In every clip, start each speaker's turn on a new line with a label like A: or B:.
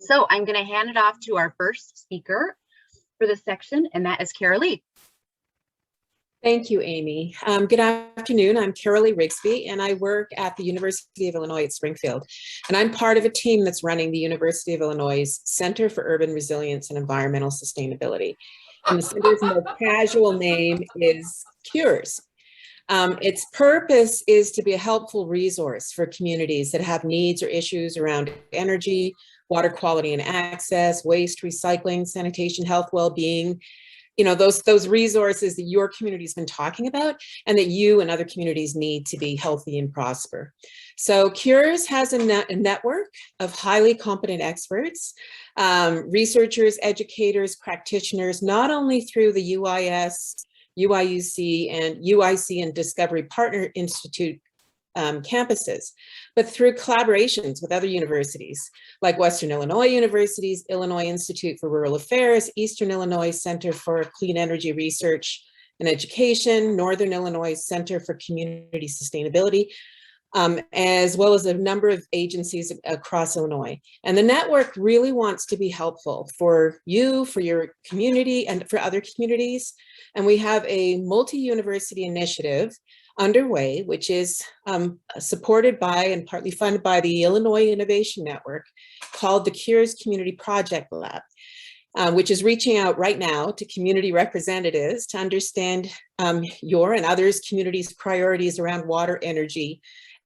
A: So I'm going to hand it off to our first speaker for this section, and that is Carolie.
B: Thank you, Amy. Good afternoon. I'm Carolie Rigsby, and I work at the University of Illinois at Springfield. And I'm part of a team that's running the University of Illinois Center for Urban Resilience and Environmental Sustainability. And the center's more casual name is CURES. Its purpose is to be a helpful resource for communities that have needs or issues around energy, water quality and access, waste, recycling, sanitation, health, well-being, you know, those resources that your community's been talking about and that you and other communities need to be healthy and prosper. So CURES has a network of highly competent experts, researchers, educators, practitioners, not only through the UIS, UIUC, and UIC and Discovery Partner Institute campuses, but through collaborations with other universities like Western Illinois University's Illinois Institute for Rural Affairs, Eastern Illinois Center for Clean Energy Research and Education, Northern Illinois Center for Community Sustainability, as well as a number of agencies across Illinois. And the network really wants to be helpful for you, for your community, and for other communities. And we have a multi-university initiative underway, which is supported by and partly funded by the Illinois Innovation Network, called the CURES Community Project Lab, which is reaching out right now to community representatives to understand your and others' communities' priorities around water, energy,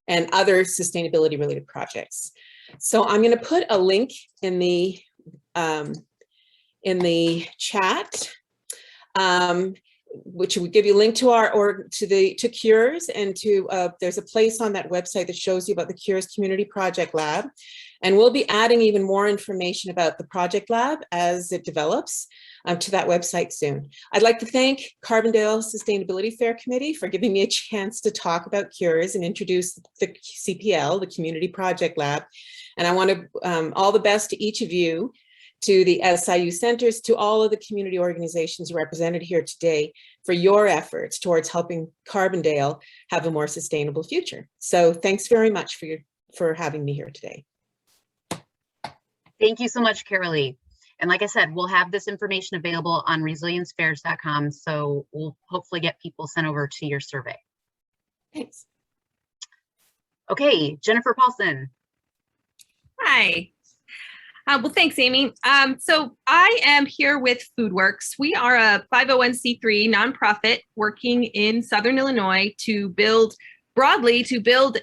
B: and other sustainability related projects. So I'm going to put a link in the chat, which will give you a link to to CURES, and to there's a place on that website that shows you about the CURES Community Project Lab. And we'll be adding even more information about the Project Lab as it develops to that website soon. I'd like to thank Carbondale Sustainability Fair Committee for giving me a chance to talk about CURES and introduce the CPL, the Community Project Lab. And I want to all the best to each of you, to the SIU centers, to all of the community organizations represented here today for your efforts towards helping Carbondale have a more sustainable future. So thanks very much for having me here today.
A: Thank you so much, Carolie. And like I said, we'll have this information available on resilienceFairs.com, so we'll hopefully get people sent over to your survey.
B: Thanks.
A: Okay, Jennifer Paulson.
C: Hi. Well, thanks, Amy. So I am here with FoodWorks. We are a 501c3 nonprofit working in Southern Illinois to build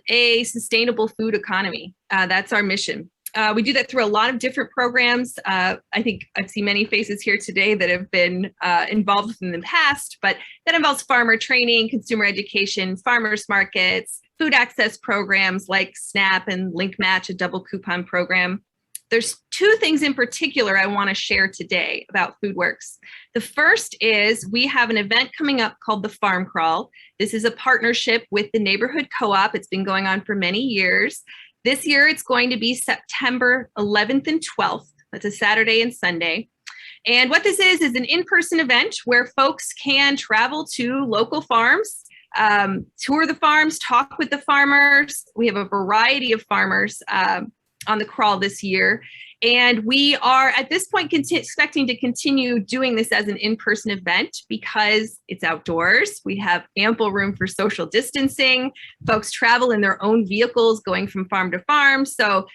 C: a sustainable food economy. That's our mission. We do that through a lot of different programs. I think I've seen many faces here today that have been involved in the past, but that involves farmer training, consumer education, farmers markets, food access programs like SNAP and Link Match, a double coupon program. There's two things in particular I want to share today about FoodWorks. The first is we have an event coming up called the Farm Crawl. This is a partnership with the neighborhood co-op. It's been going on for many years. This year, it's going to be September 11th and 12th. That's a Saturday and Sunday. And what this is an in-person event where folks can travel to local farms, tour the farms, talk with the farmers. We have a variety of farmers on the crawl this year. And we are at this point expecting to continue doing this as an in-person event because it's outdoors. We have ample room for social distancing. Folks travel in their own vehicles going from farm to farm. So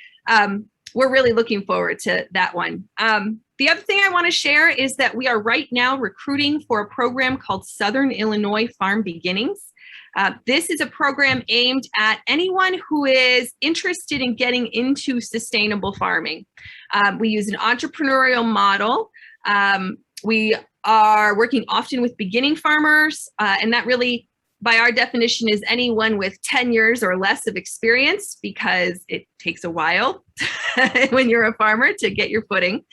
C: we're really looking forward to that one. The other thing I want to share is that we are right now recruiting for a program called Southern Illinois Farm Beginnings. This is a program aimed at anyone who is interested in getting into sustainable farming. We use an entrepreneurial model. We are working often with beginning farmers, and that really, by our definition, is anyone with 10 years or less of experience, because it takes a while when you're a farmer to get your footing.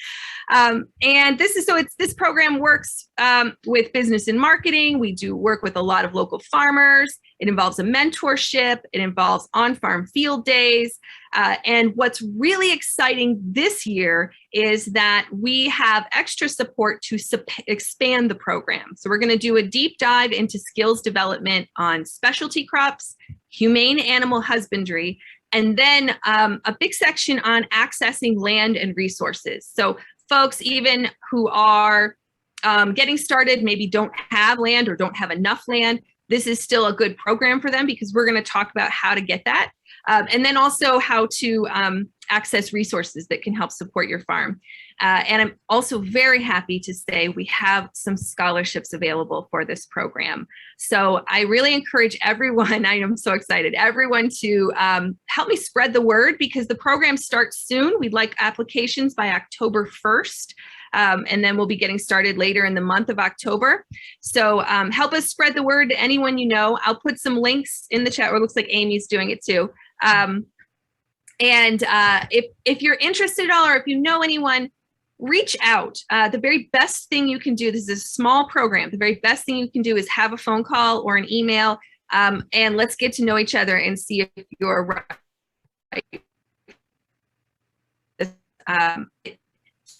C: And this program works with business and marketing. We do work with a lot of local farmers. It involves a mentorship. It involves on-farm field days. And what's really exciting this year is that we have extra support to expand the program. So we're going to do a deep dive into skills development on specialty crops, humane animal husbandry, And then a big section on accessing land and resources. So folks even who are getting started, maybe don't have land or don't have enough land, this is still a good program for them because we're going to talk about how to get that. And then also how to access resources that can help support your farm. And I'm also very happy to say we have some scholarships available for this program. So I really encourage everyone, I am so excited, everyone to help me spread the word because the program starts soon. We'd like applications by October 1st. And then we'll be getting started later in the month of October. So help us spread the word to anyone you know. I'll put some links in the chat, or it looks like Amy's doing it too. And if you're interested at all, or if you know anyone, reach out. The very best thing you can do, this is a small program, the very best thing you can do is have a phone call or an email, and let's get to know each other and see if you're right.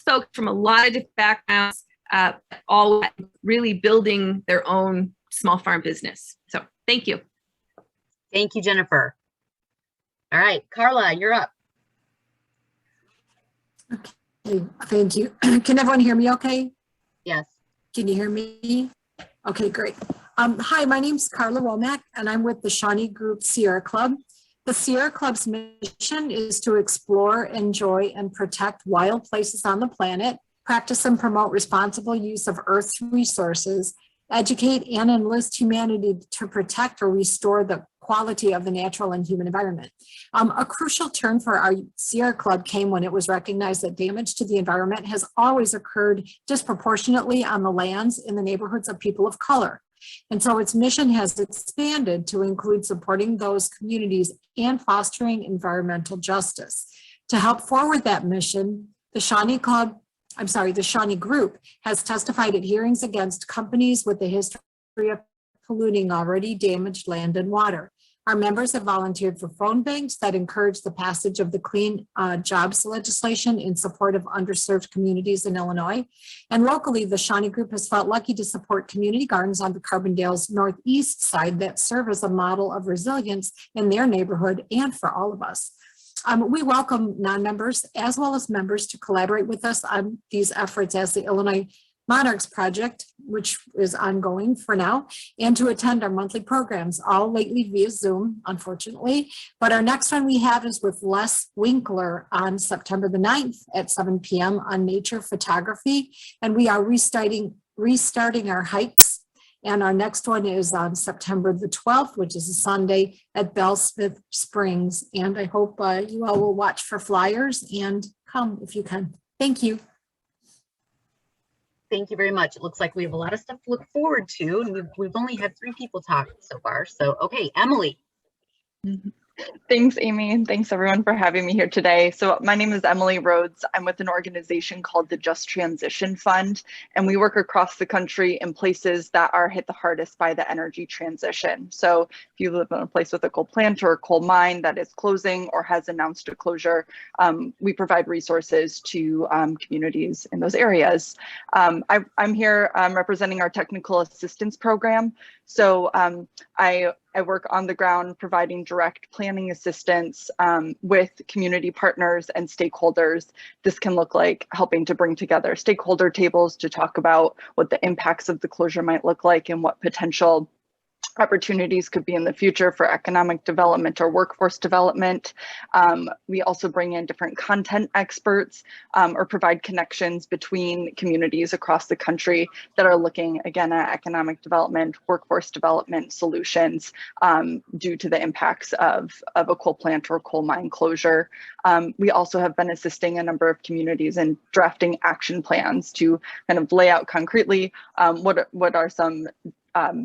C: Folks from a lot of different backgrounds, all really building their own small farm business. So thank you.
A: Thank you, Jennifer. All right, Carla, you're up.
D: Okay, thank you. Can everyone hear me okay?
A: Yes.
D: Can you hear me? Okay, great. Hi, my name's Carla Womack, and I'm with the Shawnee Group Sierra Club. The Sierra Club's mission is to explore, enjoy, and protect wild places on the planet, practice and promote responsible use of Earth's resources, educate and enlist humanity to protect or restore the quality of the natural and human environment. A crucial turn for our Sierra Club came when it was recognized that damage to the environment has always occurred disproportionately on the lands in the neighborhoods of people of color. And so its mission has expanded to include supporting those communities and fostering environmental justice. To help forward that mission, the Shawnee Group has testified at hearings against companies with a history of polluting already damaged land and water. Our members have volunteered for phone banks that encourage the passage of the Clean Jobs legislation in support of underserved communities in Illinois. And locally, the Shawnee Group has felt lucky to support community gardens on the Carbondale's northeast side that serve as a model of resilience in their neighborhood and for all of us. We welcome non-members as well as members to collaborate with us on these efforts as the Illinois Monarchs Project, which is ongoing for now, and to attend our monthly programs, all lately via Zoom, unfortunately. But our next one we have is with Les Winkler on September the 9th at 7 p.m. on nature photography. And we are restarting our hikes. And our next one is on September the 12th, which is a Sunday at Bellsmith Springs. And I hope you all will watch for flyers and come if you can. Thank you.
A: Thank you very much. It looks like we have a lot of stuff to look forward to, and we've only had 3 people talk so far. So, okay, Emily.
E: Thanks, Amy, and thanks everyone for having me here today. So my name is Emily Rhodes. I'm with an organization called the Just Transition Fund, and we work across the country in places that are hit the hardest by the energy transition. So if you live in a place with a coal plant or a coal mine that is closing or has announced a closure, we provide resources to communities in those areas. I'm here representing our technical assistance program. So I work on the ground providing direct planning assistance with community partners and stakeholders. This can look like helping to bring together stakeholder tables to talk about what the impacts of the closure might look like and what potential opportunities could be in the future for economic development or workforce development. We also bring in different content experts or provide connections between communities across the country that are looking again at economic development, workforce development solutions due to the impacts of a coal plant or coal mine closure. We also have been assisting a number of communities in drafting action plans to kind of lay out concretely what are some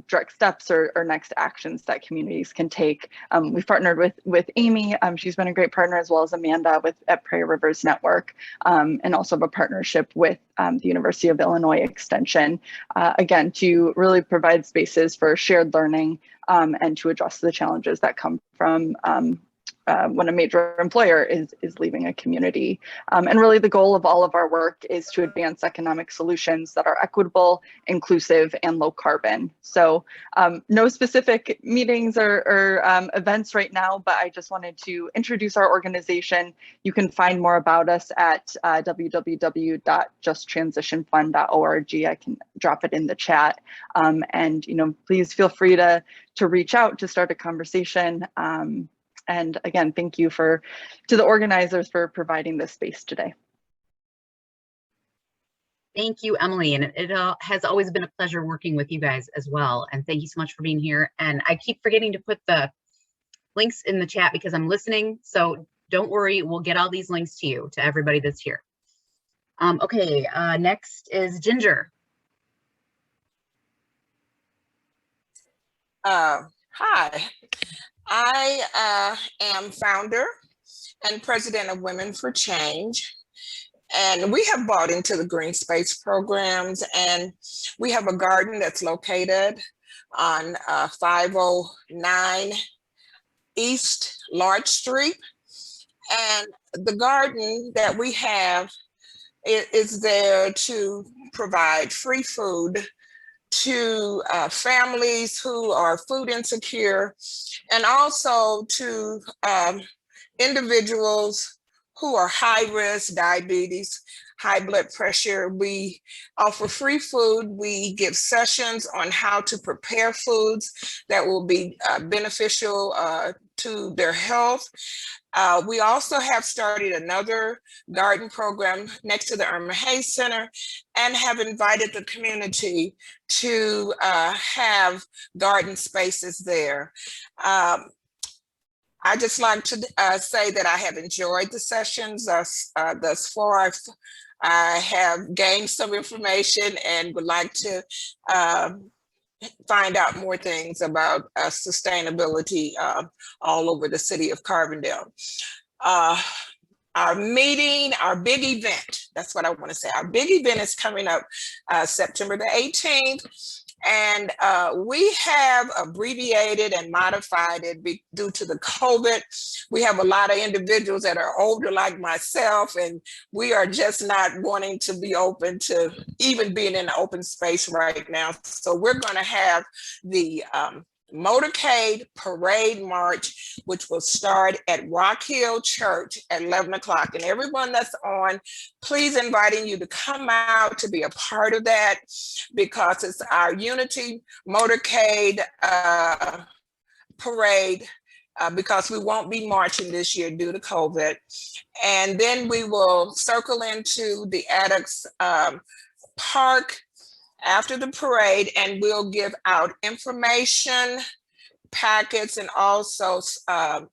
E: direct steps or next actions that communities can take. We've partnered with Amy. She's been a great partner, as well as Amanda at Prairie Rivers Network, and also have a partnership with the University of Illinois Extension, again, to really provide spaces for shared learning and to address the challenges that come from when a major employer is leaving a community. And really the goal of all of our work is to advance economic solutions that are equitable, inclusive, and low carbon. So no specific meetings or events right now, but I just wanted to introduce our organization. You can find more about us at www.justtransitionfund.org. I can drop it in the chat. And please feel free to reach out to start a conversation. And again, thank you to the organizers for providing this space today.
A: Thank you, Emily. And it has always been a pleasure working with you guys as well. And thank you so much for being here. And I keep forgetting to put the links in the chat because I'm listening. So don't worry, we'll get all these links to you, to everybody that's here. Okay, next is Ginger.
F: Hi, I am founder and president of Women for Change. And we have bought into the green space programs, and we have a garden that's located on 509 East Large Street. And the garden that we have is there to provide free food to families who are food insecure, and also to individuals who are high risk, diabetes, high blood pressure. We offer free food. We give sessions on how to prepare foods that will be beneficial to their health. We also have started another garden program next to the Irma Hayes Center and have invited the community to have garden spaces there. I just like to say that I have enjoyed the sessions thus far. I have gained some information and would like to find out more things about sustainability all over the city of Carbondale. Our meeting, our big event, that's what I want to say. Our big event is coming up September the 18th. And we have abbreviated and modified it due to the COVID. We have a lot of individuals that are older like myself, and we are just not wanting to be open to even being in the open space right now. So we're going to have the motorcade parade march, which will start at Rock Hill Church at 11 o'clock. And everyone that's on, please inviting you to come out to be a part of that, because it's our Unity motorcade parade, because we won't be marching this year due to COVID. And then we will circle into the Addicts Park after the parade, and we'll give out information packets and also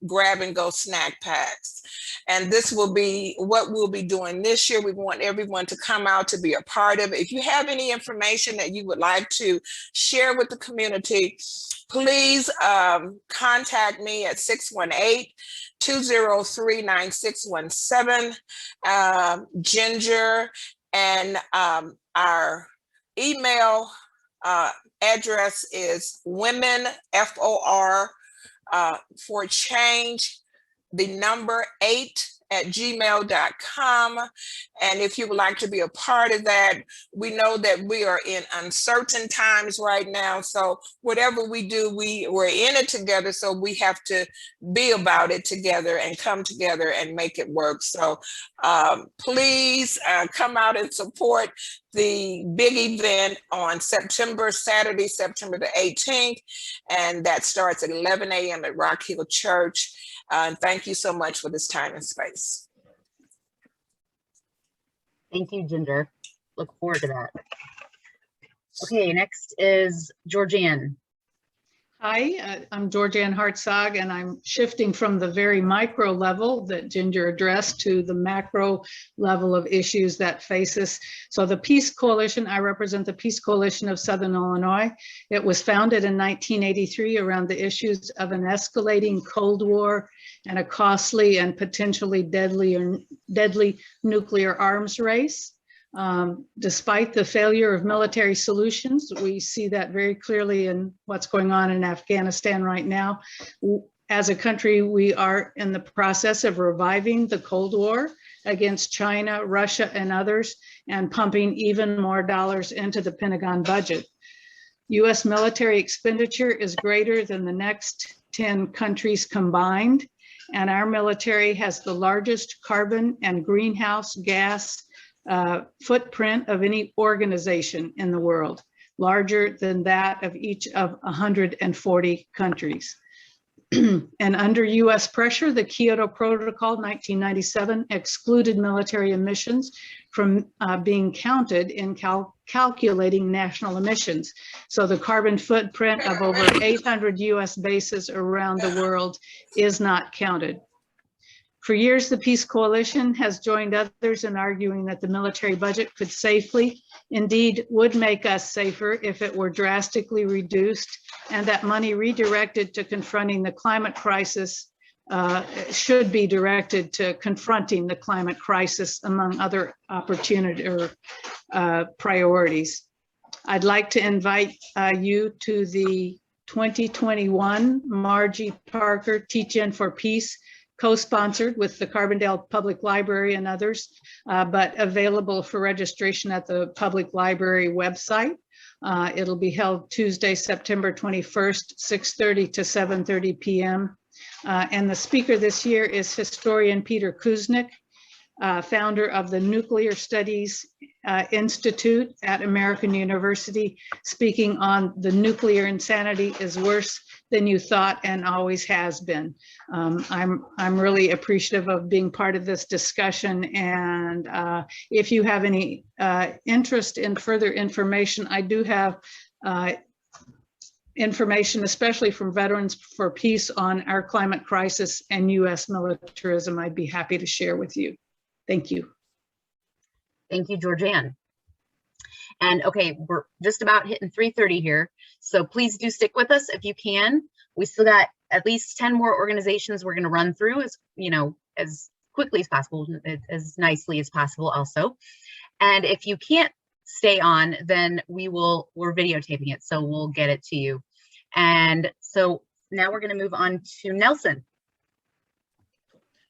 F: grab and go snack packs. And this will be what we'll be doing this year. We want everyone to come out to be a part of it. If you have any information that you would like to share with the community, please contact me at 618-203-9617, Ginger, and our email address is women, FOR, for change, the number 8@gmail.com. And if you would like to be a part of that, we know that we are in uncertain times right now. So whatever we do, we're in it together. So we have to be about it together and come together and make it work. So please come out and support the big event on Saturday, September the 18th. And that starts at 11 a.m. at Rock Hill Church. And thank you so much for this time and space.
A: Thank you, Ginger. Look forward to that. Okay, next is Georgianne.
G: Hi, I'm Georgianne Hartzog, and I'm shifting from the very micro level that Ginger addressed to the macro level of issues that face us. So the Peace Coalition, I represent the Peace Coalition of Southern Illinois. It was founded in 1983 around the issues of an escalating Cold War and a costly and potentially deadly nuclear arms race. Despite the failure of military solutions, we see that very clearly in what's going on in Afghanistan right now. As a country, we are in the process of reviving the Cold War against China, Russia, and others, and pumping even more dollars into the Pentagon budget. US military expenditure is greater than the next 10 countries combined, and our military has the largest carbon and greenhouse gas footprint of any organization in the world, larger than that of each of 140 countries. And under US pressure, the Kyoto Protocol 1997 excluded military emissions from being counted in calculating national emissions. So the carbon footprint of over 800 US bases around the world is not counted. For years, the Peace Coalition has joined others in arguing that the military budget could safely, indeed would make us safer if it were drastically reduced, and that money redirected to confronting the climate crisis should be directed to confronting the climate crisis among other opportunity or priorities. I'd like to invite you to the 2021 Margie Parker Teach-In for Peace, co-sponsored with the Carbondale Public Library and others, but available for registration at the public library website. It'll be held Tuesday, September 21st, 6:30 to 7:30 p.m. And the speaker this year is historian Peter Kuznick, founder of the Nuclear Studies Institute at American University, speaking on the nuclear insanity is worse than you thought and always has been. I'm really appreciative of being part of this discussion, and if you have any interest in further information, I do have information, especially from Veterans for Peace, on our climate crisis and US militarism. I'd be happy to share with you. Thank you.
A: Thank you, Georgianne. And okay, we're just about hitting 3:30 here, so please do stick with us if you can. We still got at least 10 more organizations we're going to run through as quickly as possible, as nicely as possible also. And if you can't stay on, then we're videotaping it, so we'll get it to you. And so now we're going to move on to Nelson.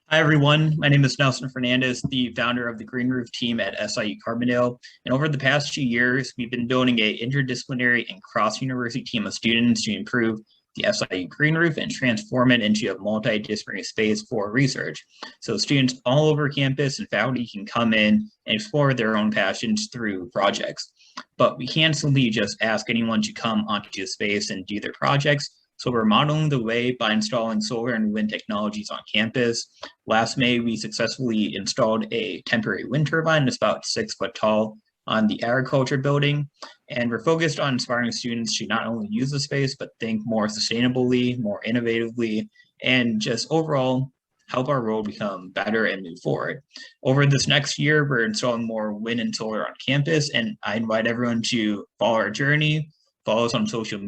H: Hi, everyone. My name is Nelson Fernandez, the founder of the Green Roof team at SIU Carbondale. And over the past few years, we've been building an interdisciplinary and cross-university team of students to improve the SIU Green Roof and transform it into a multidisciplinary space for research. So students all over campus and faculty can come in and explore their own passions through projects. But we can't simply just ask anyone to come onto the space and do their projects. So we're modeling the way by installing solar and wind technologies on campus. Last May, we successfully installed a temporary wind turbine that's about 6 foot tall on the agriculture building. And we're focused on inspiring students to not only use the space, but think more sustainably, more innovatively, and just overall help our world become better and move forward. Over this next year, we're installing more wind and solar on campus, and I invite everyone to follow our journey, follow us on social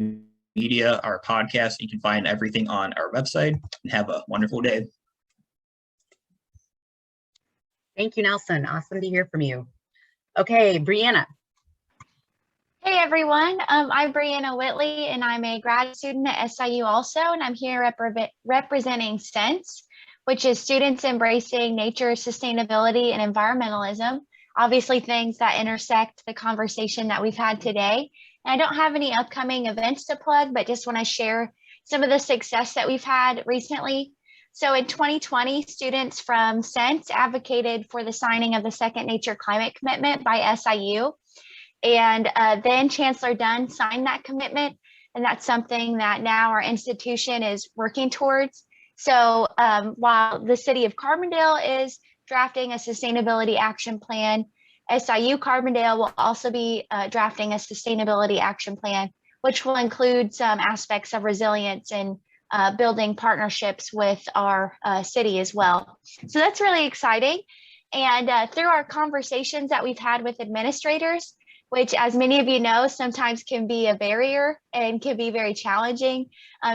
H: media, our podcast. You can find everything on our website, and have a wonderful day.
A: Thank you, Nelson. Awesome to hear from you. Okay, Breanna.
I: Hey everyone, I'm Breanna Whitley and I'm a grad student at SIU also, and I'm here representing SENSE, which is Students Embracing Nature, Sustainability, and Environmentalism, obviously things that intersect the conversation that we've had today. And I don't have any upcoming events to plug, but just want to share some of the success that we've had recently. So in 2020, students from SENSE advocated for the signing of the Second Nature Climate Commitment by SIU. And then Chancellor Dunn signed that commitment. And that's something that now our institution is working towards. So while the city of Carbondale is drafting a sustainability action plan, SIU Carbondale will also be drafting a sustainability action plan, which will include some aspects of resilience and building partnerships with our city as well. So that's really exciting. And through our conversations that we've had with administrators, which, as many of you know, sometimes can be a barrier and can be very challenging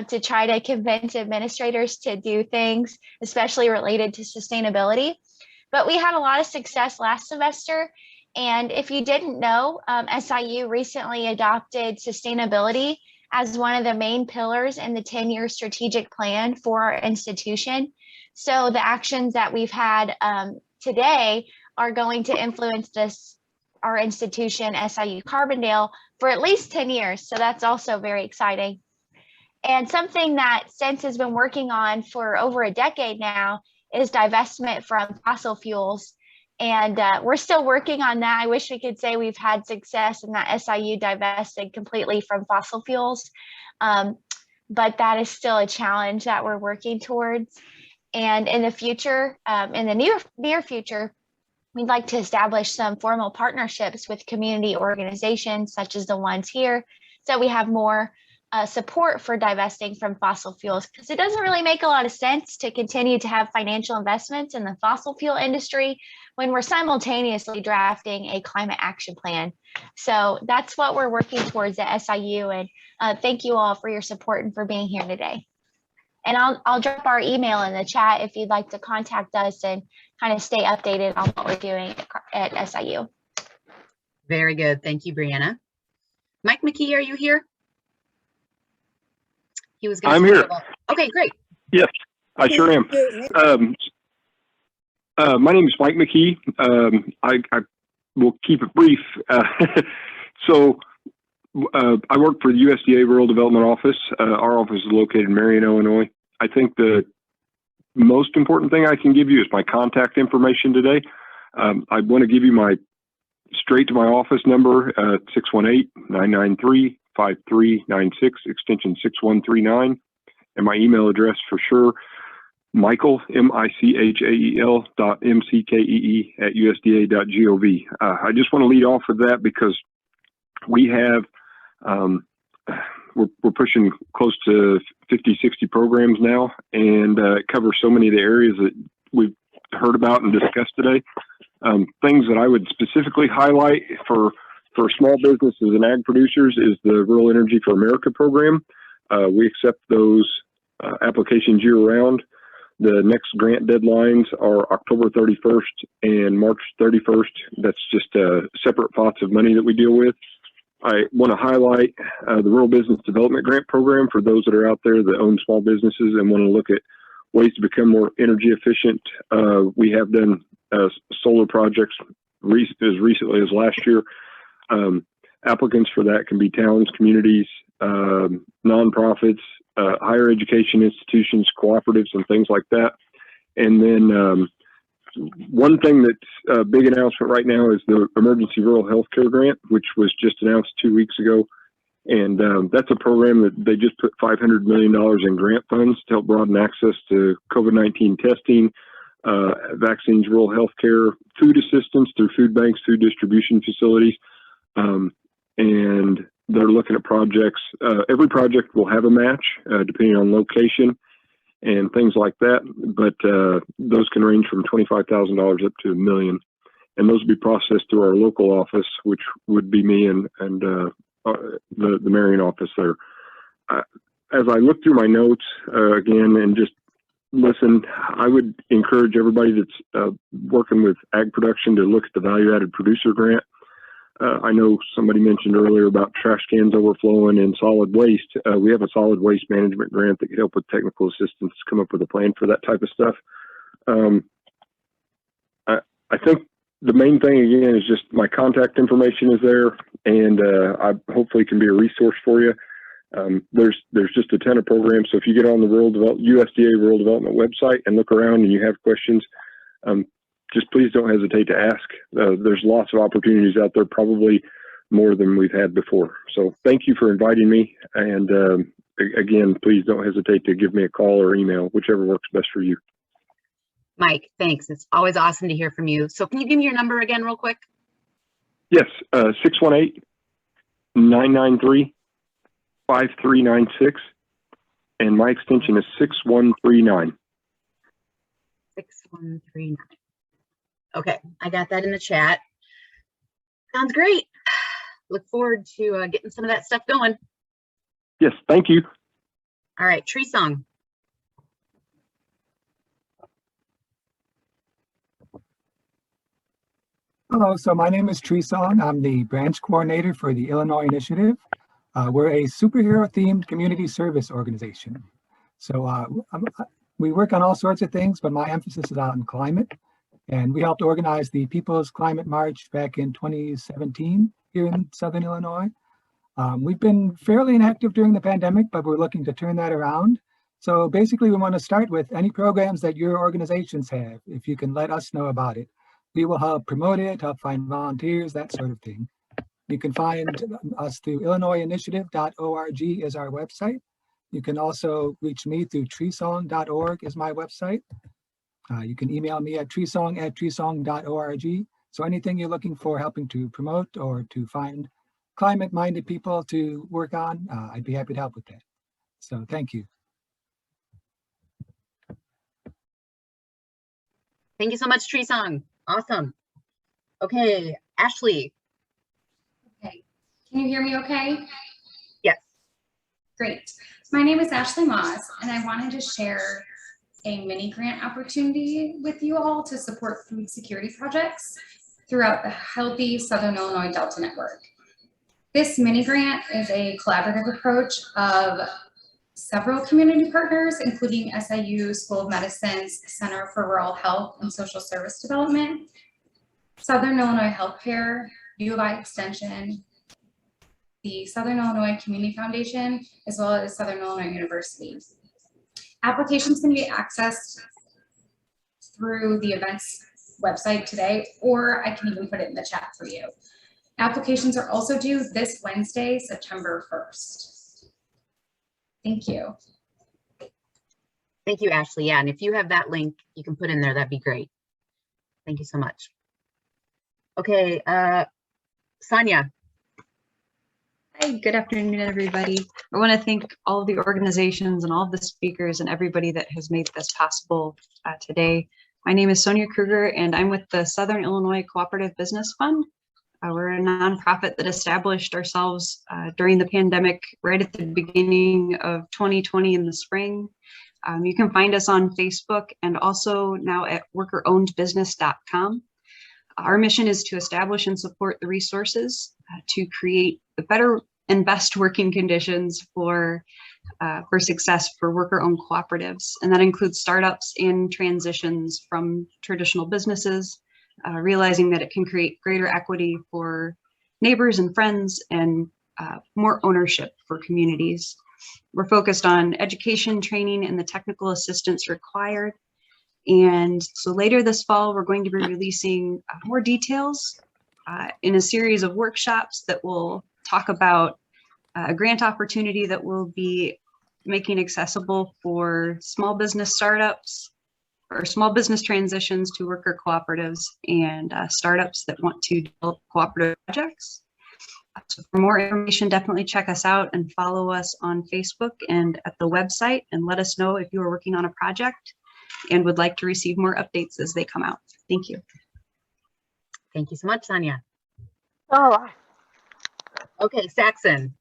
I: to try to convince administrators to do things, especially related to sustainability. But we had a lot of success last semester. And if you didn't know, SIU recently adopted sustainability as one of the main pillars in the 10-year strategic plan for our institution. So the actions that we've had today are going to influence our institution, SIU Carbondale, for at least 10 years. So that's also very exciting. And something that SENSE has been working on for over a decade now is divestment from fossil fuels. And we're still working on that. I wish we could say we've had success and that SIU divested completely from fossil fuels. But that is still a challenge that we're working towards. And in the future, in the near future, we'd like to establish some formal partnerships with community organizations such as the ones here, so we have more support for divesting from fossil fuels, because it doesn't really make a lot of sense to continue to have financial investments in the fossil fuel industry when we're simultaneously drafting a climate action plan. So that's what we're working towards at SIU, and thank you all for your support and for being here today. And I'll drop our email in the chat if you'd like to contact us and kind of stay updated on what we're doing at SIU.
A: Very good. Thank you, Breanna. Mike McKee, are you here? He was going to.
J: I'm here.
A: Okay, great.
J: Yes, I sure am. My name is Mike McKee. I will keep it brief. So I work for the USDA Rural Development Office. Our office is located in Marion, Illinois. I think the most important thing I can give you is my contact information today. I want to give you straight to my office number, 618-993-5396, extension 6139, and my email address for sure, Michael, M-I-C-H-A-E-L .M-C-K-E-E @USDA.gov. I just want to lead off with that because we have, we're pushing close to 50, 60 programs now, and it covers so many of the areas that we've heard about and discussed today. Things that I would specifically highlight for small businesses and ag producers is the Rural Energy for America program. We accept those applications year-round. The next grant deadlines are October 31st and March 31st. That's just separate pots of money that we deal with. I want to highlight the Rural Business Development Grant Program for those that are out there that own small businesses and want to look at ways to become more energy efficient. We have done solar projects as recently as last year. Applicants for that can be towns, communities, nonprofits, higher education institutions, cooperatives, and things like that. And then one thing that's a big announcement right now is the Emergency Rural Healthcare Grant, which was just announced 2 weeks ago. And that's a program that they just put $500 million in grant funds to help broaden access to COVID-19 testing, vaccines, rural healthcare, food assistance through food banks, food distribution facilities. And they're looking at projects. Every project will have a match depending on location and things like that. But those can range from $25,000 up to $1 million. And those will be processed through our local office, which would be me and the Marion office there. As I look through my notes again and just listen, I would encourage everybody that's working with ag production to look at the value added producer grant. I know somebody mentioned earlier about trash cans overflowing and solid waste. We have a solid waste management grant that can help with technical assistance, come up with a plan for that type of stuff. I think the main thing again is just my contact information is there, and I hopefully can be a resource for you. There's just a ton of programs. So if you get on the USDA Rural Development website and look around and you have questions, just please don't hesitate to ask. There's lots of opportunities out there, probably more than we've had before. So thank you for inviting me. And again, please don't hesitate to give me a call or email, whichever works best for you.
A: Mike, thanks. It's always awesome to hear from you. So can you give me your number again real quick?
J: Yes, 618-993-5396. And my extension is 6139.
A: 6139. Okay, I got that in the chat. Sounds great. Look forward to getting some of that stuff going.
J: Yes, thank you.
A: All right, Tree Song.
K: Hello, so my name is Tree Song. I'm the branch coordinator for the Illinois Initiative. We're a superhero-themed community service organization. So we work on all sorts of things, but my emphasis is on climate. And we helped organize the People's Climate March back in 2017 here in Southern Illinois. We've been fairly inactive during the pandemic, but we're looking to turn that around. So basically, we want to start with any programs that your organizations have. If you can let us know about it, we will help promote it, help find volunteers, that sort of thing. You can find us through illinoisinitiative.org is our website. You can also reach me through treesong.org is my website. You can email me at treesong@treesong.org. So anything you're looking for helping to promote or to find climate-minded people to work on, I'd be happy to help with that. So thank you.
A: Thank you so much, Tree Song. Awesome. Okay, Ashley.
L: Okay, can you hear me okay?
A: Yes.
L: Great. My name is Ashley Moss, and I wanted to share a mini grant opportunity with you all to support food security projects throughout the Healthy Southern Illinois Delta Network. This mini grant is a collaborative approach of several community partners, including SIU School of Medicine's Center for Rural Health and Social Service Development, Southern Illinois Healthcare, U of I Extension, the Southern Illinois Community Foundation, as well as Southern Illinois University. Applications can be accessed through the events website today, or I can even put it in the chat for you. Applications are also due this Wednesday, September 1st. Thank you.
A: Thank you, Ashley. Yeah, and if you have that link, you can put in there, that'd be great. Thank you so much. Okay, Sonia.
M: Hi, good afternoon, everybody. I want to thank all of the organizations and all of the speakers and everybody that has made this possible today. My name is Sonia Kruger, and I'm with the Southern Illinois Cooperative Business Fund. We're a nonprofit that established ourselves during the pandemic, right at the beginning of 2020 in the spring. You can find us on Facebook and also now at workerownedbusiness.com. Our mission is to establish and support the resources to create the better and best working conditions for success for worker-owned cooperatives. And that includes startups and transitions from traditional businesses, realizing that it can create greater equity for neighbors and friends and more ownership for communities. We're focused on education, training, and the technical assistance required. And so later this fall, we're going to be releasing more details in a series of workshops that will talk about a grant opportunity that will be making accessible for small business startups or small business transitions to worker cooperatives and startups that want to develop cooperative projects. So for more information, definitely check us out and follow us on Facebook and at the website, and let us know if you are working on a project and would like to receive more updates as they come out. Thank you.
A: Thank you so much, Sonia.
N: Oh.
A: Okay, Saxon.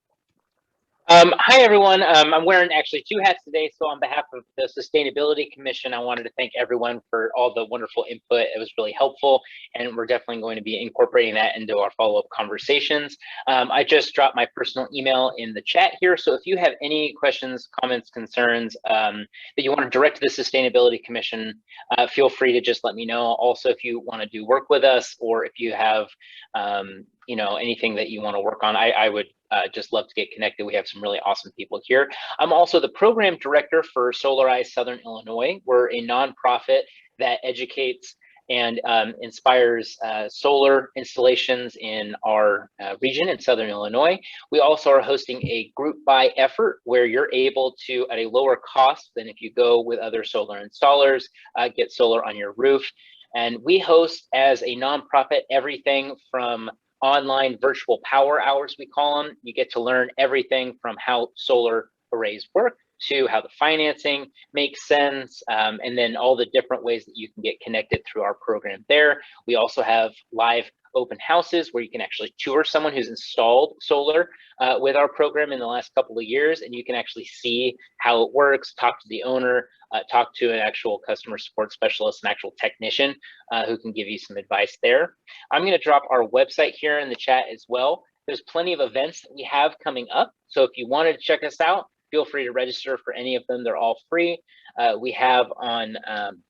N: Hi, everyone. I'm wearing actually two hats today. So on behalf of the Sustainability Commission, I wanted to thank everyone for all the wonderful input. It was really helpful, and we're definitely going to be incorporating that into our follow-up conversations. I just dropped my personal email in the chat here. So if you have any questions, comments, concerns that you want to direct to the Sustainability Commission, feel free to just let me know. Also, if you want to do work with us, or if you have you know, anything that you want to work on, I would just love to get connected. We have some really awesome people here. I'm also the program director for Solarize Southern Illinois. We're a nonprofit that educates and inspires solar installations in our region in Southern Illinois. We also are hosting a group buy effort where you're able to, at a lower cost than if you go with other solar installers, get solar on your roof. And we host as a nonprofit everything from online virtual power hours, we call them. You get to learn everything from how solar arrays work to how the financing makes sense, and then all the different ways that you can get connected through our program there. We also have live open houses where you can actually tour someone who's installed solar with our program in the last couple of years, and you can actually see how it works, talk to the owner, talk to an actual customer support specialist, an actual technician who can give you some advice there. I'm going to drop our website here in the chat as well. there's plenty of events that we have coming up. So if you wanted to check us out, feel free to register for any of them. They're all free. We have on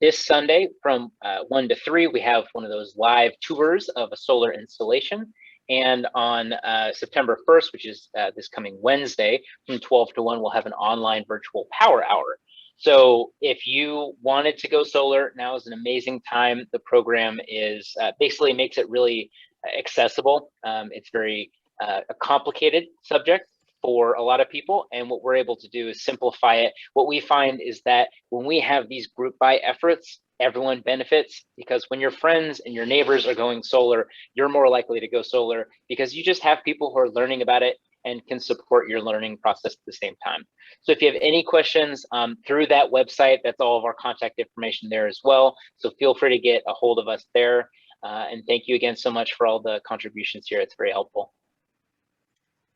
N: this Sunday from 1 to 3, we have one of those live tours of a solar installation. And on September 1st, which is this coming Wednesday, from 12 to 1, we'll have an online virtual power hour. So if you wanted to go solar, now is an amazing time. The program is basically makes it really accessible. It's very a complicated subject for a lot of people. And what we're able to do is simplify it. What we find is that when we have these group buy efforts, everyone benefits, because when your friends and your neighbors are going solar, you're more likely to go solar because you just have people who are learning about it and can support your learning process at the same time. So if you have any questions through that website, that's all of our contact information there as well. So feel free to get a hold of us there. And thank you again so much for all the contributions here. It's very helpful.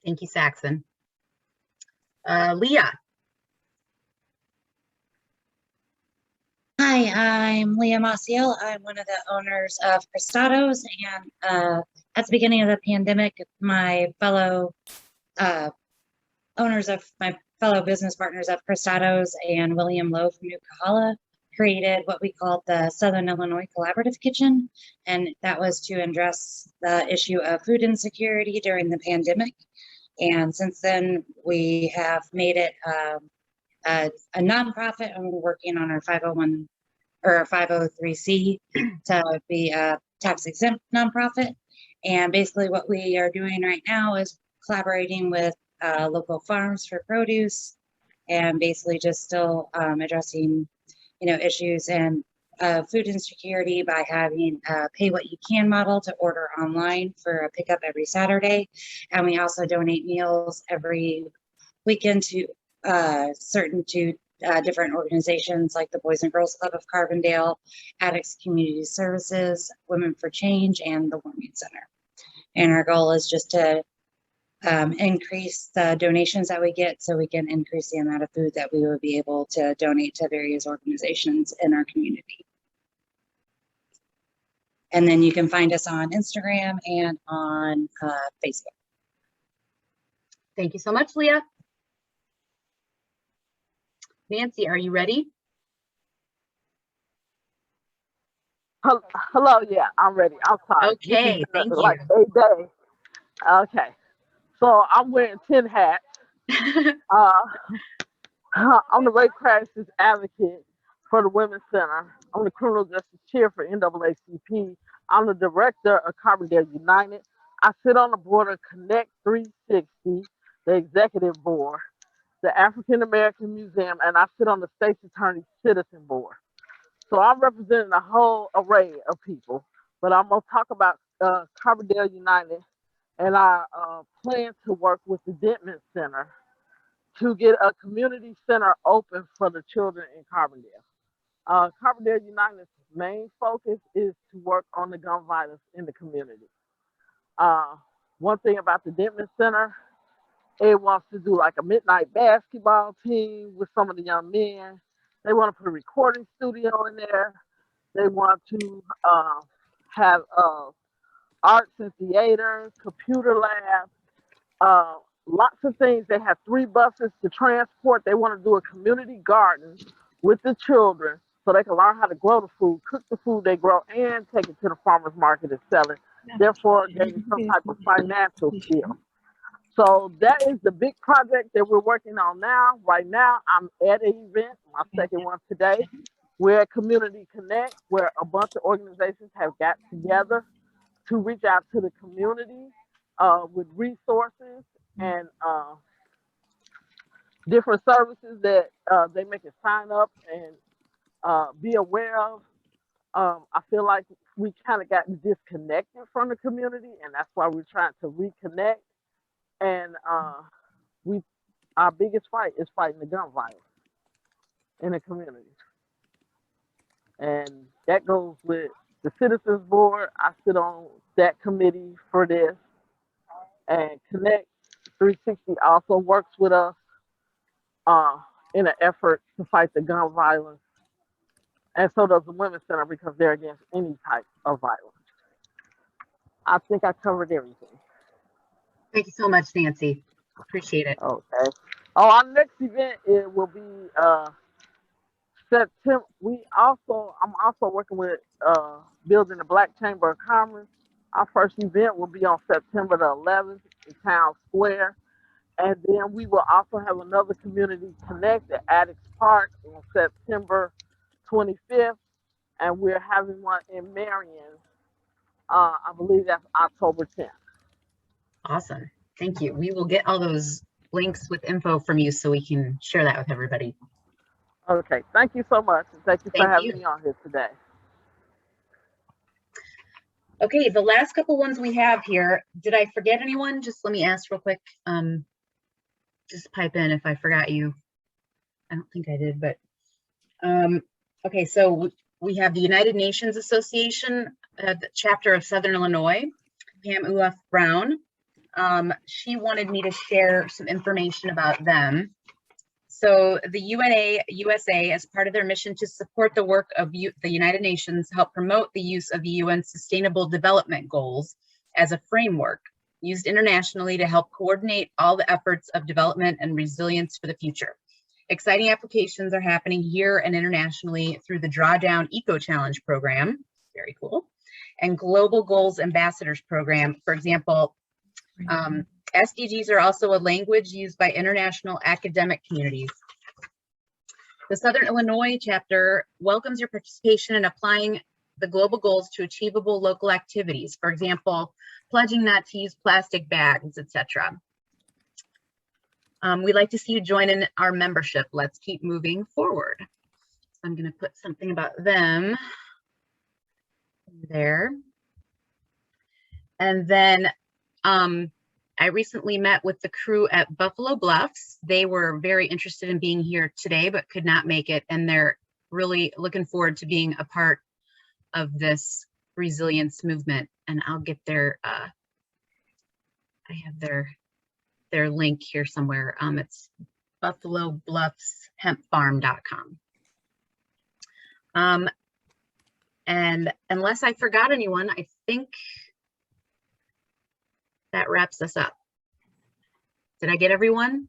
A: Thank you, Saxon. Leah.
O: Hi, I'm Leah Maciel. I'm one of the owners of Cristados, and at the beginning of the pandemic, my fellow owners of my fellow business partners of Cristados and William Lowe from New Kahala created what we called the Southern Illinois Collaborative Kitchen, and that was to address the issue of food insecurity during the pandemic. And since then, we have made it a nonprofit, and we're working on our 501 or 503C to be a tax exempt nonprofit. And basically what we are doing right now is collaborating with local farms for produce, and basically just still addressing, issues and food insecurity by having a pay what you can model to order online for a pickup every Saturday. And we also donate meals every weekend to different organizations like the Boys and Girls Club of Carbondale, Addicts Community Services, Women for Change, and the Warming Center. And our goal is just to increase the donations that we get so we can increase the amount of food that we will be able to donate to various organizations in our community. And then you can find us on Instagram and on Facebook.
A: Thank you so much, Leah. Nancy, are you ready?
P: Hello, yeah, I'm ready. I'm sorry.
A: Okay, thank you.
P: Like a day. Okay, so I'm wearing 10 hats. I'm the rape crisis advocate for the Women's Center. I'm the criminal justice chair for NAACP. I'm the director of Carbondale United. I sit on the board of Connect 360, the executive board, the African American Museum, and I sit on the State's Attorney Citizen Board. So I'm representing a whole array of people, but I'm gonna talk about Carbondale United and our plan to work with the Denton Center to get a community center open for the children in Carbondale. Carbondale United's main focus is to work on the gun violence in the community. One thing about the Denton Center, it wants to do like a midnight basketball team with some of the young men. They want to put a recording studio in there. They want to have arts and theater, computer labs, lots of things. They have 3 buses to transport. They want to do a community garden with the children so they can learn how to grow the food, cook the food they grow, and take it to the farmer's market and sell it. Therefore, getting some type of financial skill. So that is the big project that we're working on now. Right now, I'm at an event, my second one today. We're at Community Connect, where a bunch of organizations have got together to reach out to the community with resources and different services that they make it sign up and be aware of. I feel like we kind of got disconnected from the community, and that's why we're trying to reconnect. And our biggest fight is fighting the gun violence in the community. And that goes with the Citizens Board. I sit on that committee for this. And Connect 360 also works with us in an effort to fight the gun violence. And so does the Women's Center, because they're against any type of violence. I think I covered everything.
A: Thank you so much, Nancy. Appreciate it.
P: Okay. Oh, our next event, it will be September. I'm also working with building the Black Chamber of Commerce. Our first event will be on September the 11th in Town Square. And then we will also have another community connect at Addicts Park on September 25th. And we're having one in Marion. I believe that's October 10th.
A: Awesome. Thank you. We will get all those links with info from you so we can share that with everybody.
P: Okay. Thank you so much. And thank you for having me on here today.
A: Okay, the last couple ones we have here, did I forget anyone? Just let me ask real quick. Just pipe in if I forgot you. I don't think I did, but okay, so we have the United Nations Association, the chapter of Southern Illinois, Pam Ulaf Brown. She wanted me to share some information about them. So the UNA USA, as part of their mission to support the work of the United Nations, help promote the use of the UN Sustainable Development Goals as a framework used internationally to help coordinate all the efforts of development and resilience for the future. Exciting applications are happening here and internationally through the Drawdown Eco Challenge program, very cool, and Global Goals Ambassadors program. For example, SDGs are also a language used by international academic communities. The Southern Illinois chapter welcomes your participation in applying the global goals to achievable local activities. For example, pledging not to use plastic bags, etc. We'd like to see you join in our membership. Let's keep moving forward. So I'm going to put something about them there. And then I recently met with the crew at Buffalo Bluffs. They were very interested in being here today, but could not make it. And they're really looking forward to being a part of this resilience movement. And I'll get their, I have their link here somewhere. It's buffalobluffshempfarm.com. And unless I forgot anyone, I think that wraps us up. Did I get everyone?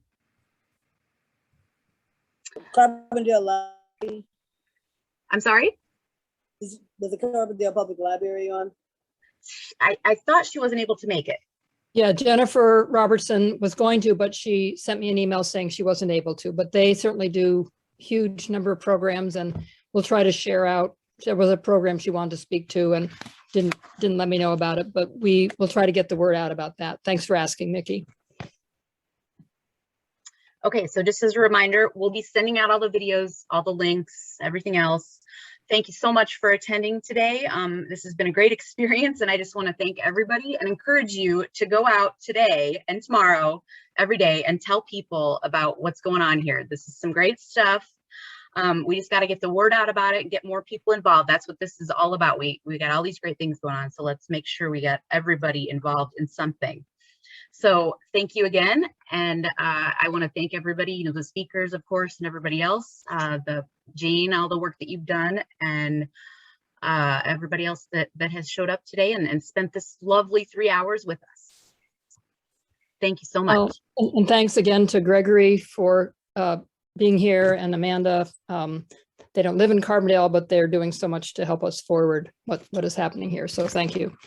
Q: Carbondale Library.
A: I'm sorry?
Q: Was the Carbondale Public Library on?
A: I thought she wasn't able to make it.
R: Yeah, Jennifer Robertson was going to, but she sent me an email saying she wasn't able to, but they certainly do huge number of programs, and we'll try to share out. There was a program she wanted to speak to and didn't let me know about it, but we will try to get the word out about that. Thanks for asking, Nikki.
A: Okay, so just as a reminder, we'll be sending out all the videos, all the links, everything else. Thank you so much for attending today. This has been a great experience, and I just want to thank everybody and encourage you to go out today and tomorrow, every day, and tell people about what's going on here. This is some great stuff. We just got to get the word out about it and get more people involved. That's what this is all about. We got all these great things going on, so let's make sure we get everybody involved in something. So thank you again, and I want to thank everybody, the speakers, of course, and everybody else, Jane, all the work that you've done, and everybody else that has showed up today and spent this lovely 3 hours with us. Thank you so much.
R: And thanks again to Gregory for being here, and Amanda. They don't live in Carbondale, but they're doing so much to help us forward what is happening here. So thank you.